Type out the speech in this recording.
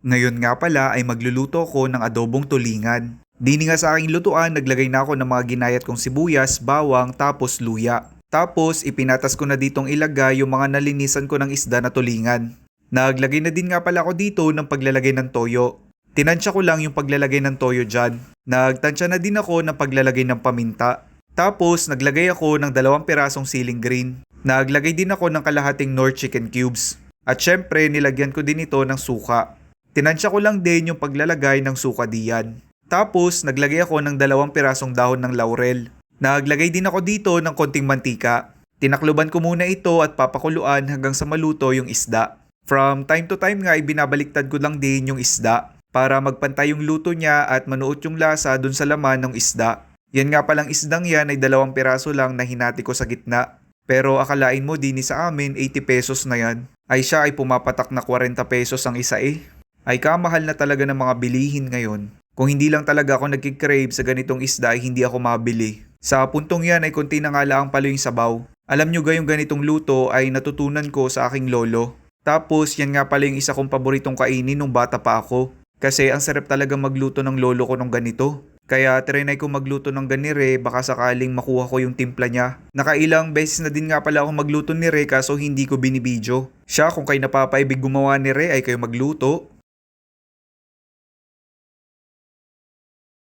Ngayon nga pala ay magluluto ko ng adobong tulingan. Dini nga sa aking lutuan, naglagay na ako ng mga ginayat kong sibuyas, bawang, tapos luya. Tapos ipinatas ko na ditong ilagay yung mga nalinisan ko ng isda na tulingan. Naglagay na din nga pala ako dito ng paglalagay ng toyo. Tinansya ko lang yung paglalagay ng toyo dyan. Nagtansya na din ako ng paglalagay ng paminta. Tapos naglagay ako ng 2 pirasong siling green. Naglagay din ako ng kalahating Knorr chicken cubes. At syempre nilagyan ko din ito ng suka. Tinansya ko lang din yung paglalagay ng suka diyan. Tapos naglagay ako ng 2 pirasong dahon ng laurel. Naglagay din ako dito ng konting mantika. Tinakluban ko muna ito at papakuluan hanggang sa maluto yung isda. From time to time nga ibinabaliktad ko lang din yung isda para magpantay yung luto niya at manuot yung lasa dun sa laman ng isda. Yan nga palang isdang yan ay 2 piraso lang na hinati ko sa gitna. Pero akalain mo din sa amin 80 pesos na yan. Ay siya ay pumapatak na 40 pesos ang isa eh. Ay kamahal na talaga ng mga bilihin ngayon. Kung hindi lang talaga ako nagkikrave sa ganitong isda ay hindi ako mabili. Sa puntong yan ay konti na nga lang pala yung sabaw. Alam nyo gayong ganitong luto ay natutunan ko sa aking lolo. Tapos yan nga pala yung isa kong paboritong kainin nung bata pa ako. Kasi ang sarap talaga magluto ng lolo ko nung ganito. Kaya trinay ko magluto ng ganire baka sakaling makuha ko yung timpla niya. Nakailang beses na din nga pala ako magluto ni Re kaso hindi ko binibidyo. Siya kung kayo napapaibig gumawa ni Re ay kayo magluto.